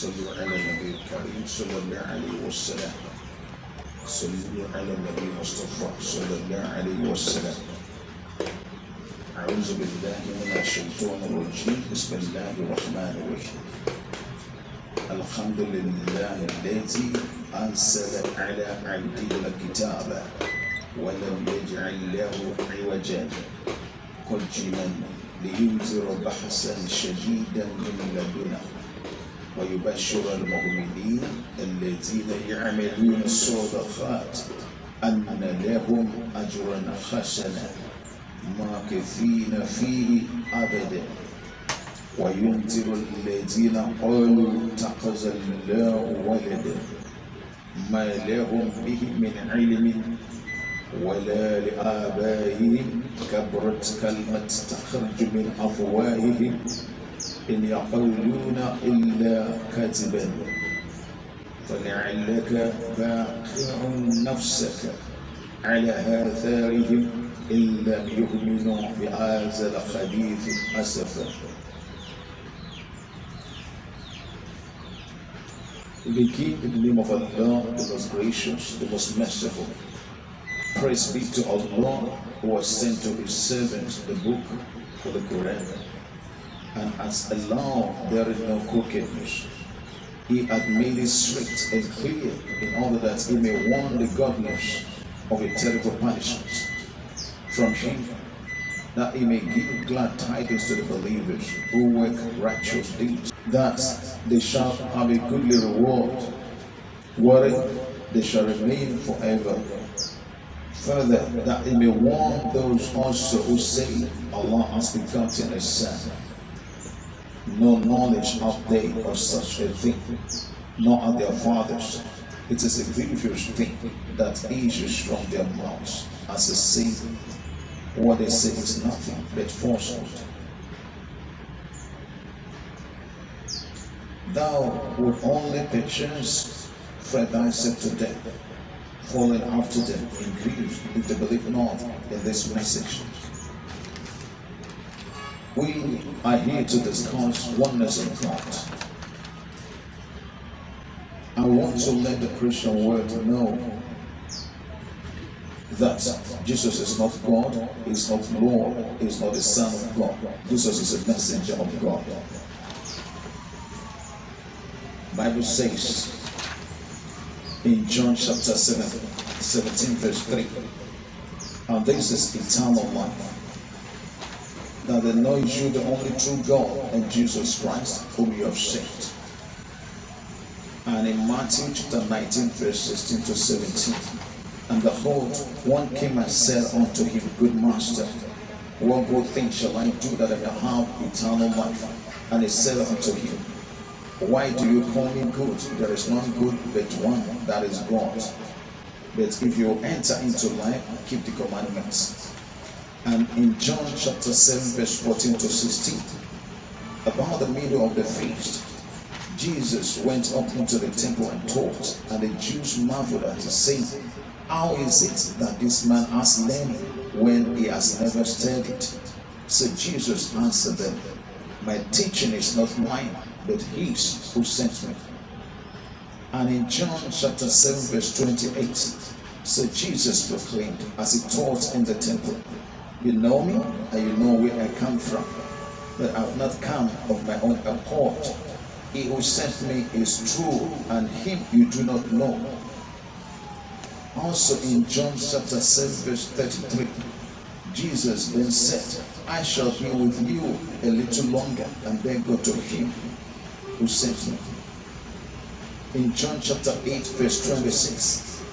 صلوا على النبي الكريم صلى الله عليه وسلم. صلوا على النبي المصطفى صلى الله عليه وسلم. أعوذ بالله من الشيطان الرجيم. بسم الله الرحمن الرحيم. الحمد لله الذي أنزل على عبده الكتاب ولم يجعل له عوجا قيما لينذر بحثا شديدا من لدنه ويبشر المؤمنين الذين يعملون الصالحات أن لهم أجرا حسنا ماكثين فيه أبدا وينذر الذين قالوا اتخذ الله ولدا ما لهم به من علم ولا لآبائهم كبرت كلمة تخرج من أفواههم إن يقولون إلا كذبا فلعلك باخع نفسك على آثارهم إن لم يؤمنوا بهذا الحديث أسفا. We begin in the name of Allah, the most gracious, the most merciful. Praise be to Allah who has sent to his servant the book of the Quran, and as Allah there is no crookedness. He had made it straight and clear in order that he may warn the godless of a terrible punishment from him, that he may give glad tidings to the believers who work righteous deeds, that they shall have a goodly reward, wherein they shall remain forever. Further, that he may warn those also who say Allah has begotten a son. No knowledge have they of such a thing, nor are their fathers. It is a grievous thing that issues from their mouths, as a saying, what they say is nothing but falsehood. Thou would only perchance fret thyself to death, falling after them in grief if they believe not in this message. We are here to discuss oneness of God. I want to let the Christian world know that Jesus is not God, He is not Lord, He is not the Son of God. Jesus is a messenger of God. Bible says in John chapter 17 verse 3, and this is eternal life, that they know you the only true God and Jesus Christ whom you have sent. And in Matthew chapter 19 verse 16 to 17, and behold, one came and said unto him, Good Master, what good thing shall I do that I may have eternal life? And he said unto him, Why do you call me good? There is none good but one, that is God. But if you enter into life, keep the commandments. And in John chapter 7 verse 14 to 16, about the middle of the feast, Jesus went up into the temple and taught, and the Jews marveled at his saying, How is it that this man has learning when he has never studied? So Jesus answered them, My teaching is not mine, but his who sent me. And in John chapter 7 verse 28, so Jesus proclaimed as he taught in the temple, You know me, and you know where I come from, but I have not come of my own accord. He who sent me is true, and him you do not know. Also in John chapter 7 verse 33, Jesus then said, I shall be with you a little longer, and then go to him who sent me. In John chapter 8 verse 26,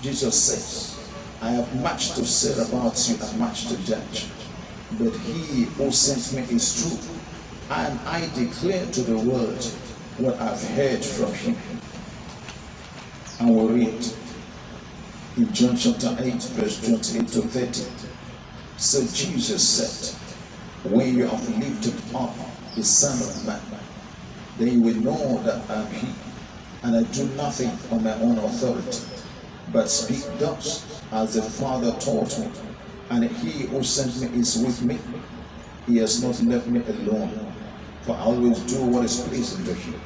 Jesus says, I have much to say about you and much to judge, but he who sent me is true, and I declare to the world what I've heard from him. And we'll read in John chapter 8 verse 28 to 30. So Jesus said, When you have lifted up the Son of Man, then you will know that I am he, and I do nothing on my own authority, but speak thus as the Father taught me, and he who sent me is with me. He has not left me alone, for I always do what is pleasing to him.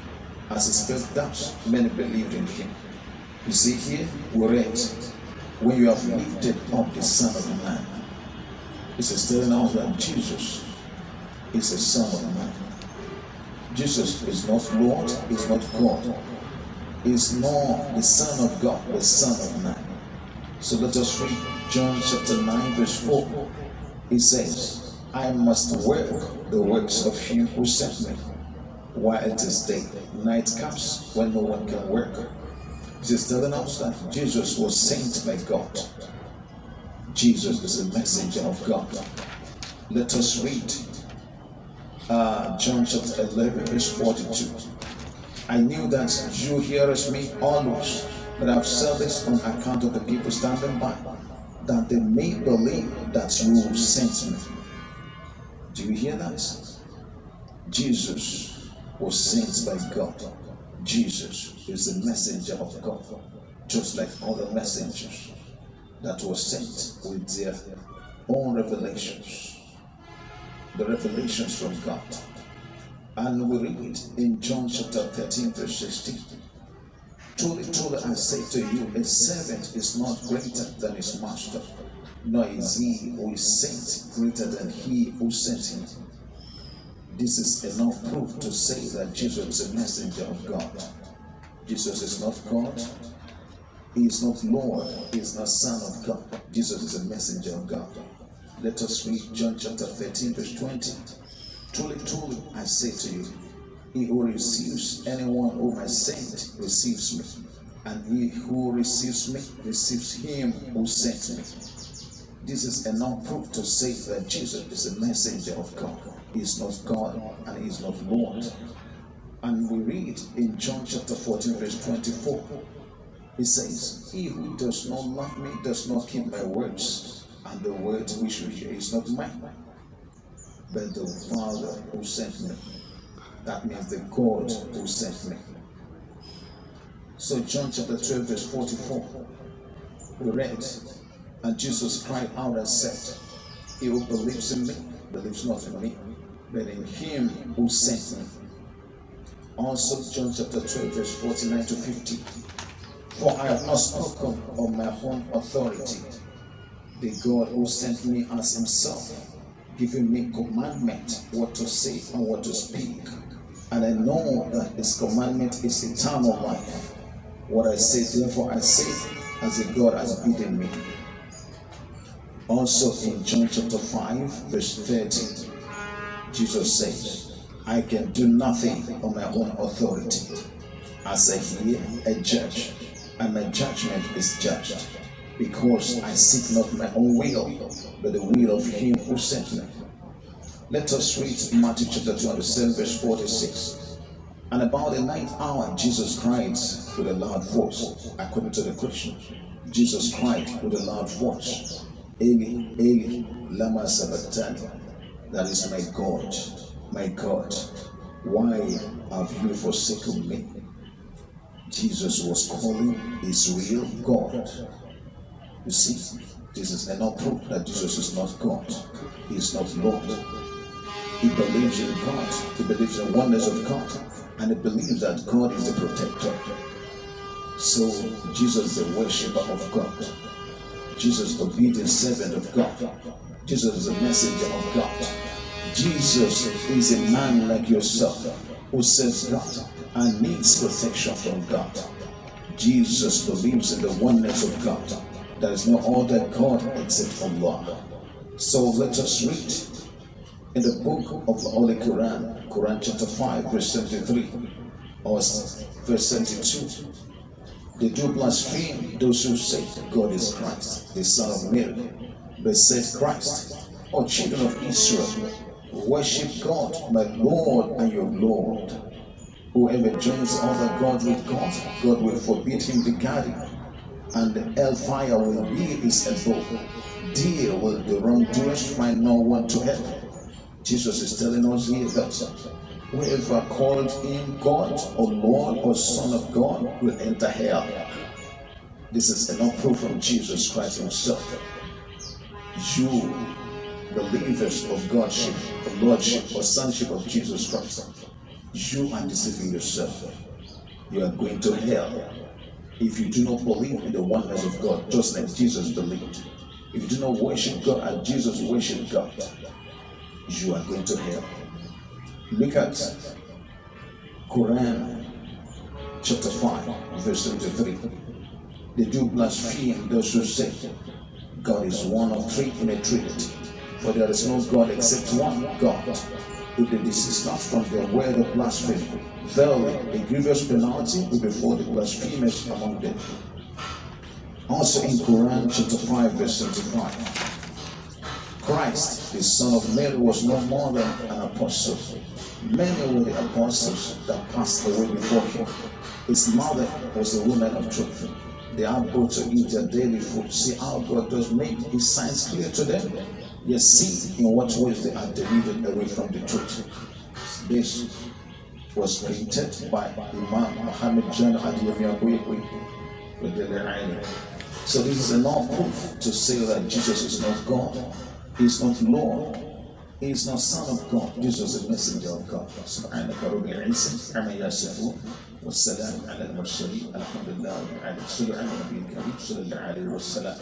As he spoke that, many believed in him. You see here, we read, when you have lifted up the Son of Man. It is telling us that Jesus is the Son of Man. Jesus is not Lord, is not God. He is not the Son of God, the Son of Man. So let us read John chapter 9, verse 4. It says, I must work the works of him who sent me while it is day. Night comes when no one can work. It is telling us that Jesus was sent by God. Jesus is a messenger of God. Let us read John chapter 11, verse 42. I knew that you hearest me always, but I have said this on account of the people standing by, that they may believe that you sent me. Do you hear that? Jesus was sent by God. Jesus is the messenger of God, just like other messengers that were sent with their own revelations, the revelations from God. And we read in John chapter 13, verse 16. Truly, truly, I say to you, a servant is not greater than his master, nor is he who is sent greater than he who sent him. This is enough proof to say that Jesus is a messenger of God. Jesus is not God. He is not Lord. He is not Son of God. Jesus is a messenger of God. Let us read John chapter 13, verse 20. Truly, truly, I say to you, he who receives anyone whom I sent receives me, and he who receives me receives him who sent me. This is enough proof to say that Jesus is a messenger of God. He is not God and he is not Lord. And we read in John chapter 14, verse 24. It says, he who does not love me does not keep my words, and the word which you hear is not mine, but the Father who sent me. That means the God who sent me. So John chapter 12, verse 44, we read, and Jesus cried out and said, he who believes in me believes not in me, but in him who sent me. Also John chapter 12, verse 49 to 50. For I have not spoken of my own authority. The God who sent me as himself, giving me commandment what to say and what to speak. And I know that his commandment is eternal life. What I say, therefore I say, as the God has bidden me. Also in John chapter 5, verse 30, Jesus says, I can do nothing on my own authority. As I hear, I judge, and my judgment is judged, because I seek not my own will, but the will of him who sent me. Let us read Matthew chapter 27, verse 46. And about the ninth hour, Jesus cried with a loud voice. According to the question, Jesus cried with a loud voice, Eli, Eli, lama sabachthani. That is, my God, why have you forsaken me? Jesus was calling his real God. You see, this is enough proof that Jesus is not God. He is not Lord. He believes in God. He believes in the oneness of God. And he believes that God is the protector. So Jesus is a worshiper of God. Jesus is the obedient servant of God. Jesus is a messenger of God. Jesus is a man like yourself who serves God and needs protection from God. Jesus believes in the oneness of God. There is no other God except Allah. So let us read in the book of the Holy Quran, Quran chapter 5, verse 73 or verse 72. They do blaspheme those who say God is Christ, the Son of Mary, but said Christ, O children of Israel, worship God, my Lord and your Lord. Whoever joins other God with God, God will forbid him regarding, and the hellfire will be his abode. There will the wrongdoers find no one to help. Jesus is telling us here that whoever called him God or Lord or Son of God will enter hell. This is enough proof from Jesus Christ himself. You, believers of Godship, or Lordship, or Sonship of Jesus Christ, you are deceiving yourself. you are going to hell. If you do not believe in the oneness of God, just like Jesus believed, if you do not worship God as Jesus worshiped God, you are going to hell. Look at Quran chapter 5, verse 23. They do blaspheme those who say God is one of three in a trinity. For there is no God except one God. If they desist not from their word of blasphemy, verily a grievous penalty will befall the blasphemers among them. Also in Quran chapter 5 verse 75, Christ, the son of Mary, was no more than an apostle. Many were the apostles that passed away before him. His mother was a woman of truth. They are able to eat their daily food. See how God does make his signs clear to them. Yet see in what ways they are delivered away from the truth. This was printed by Imam Muhammad Jan Adiyamiyabuyewe. So this is enough proof to say that Jesus is not God. He is not Lord. He is not Son of God. Jesus is a messenger of God. سبحانك رب العزة عما يصفون والسلام على المرسلين الحمد لله رب العالمين. صلوا على النبي الكريم صلى الله عليه وسلم.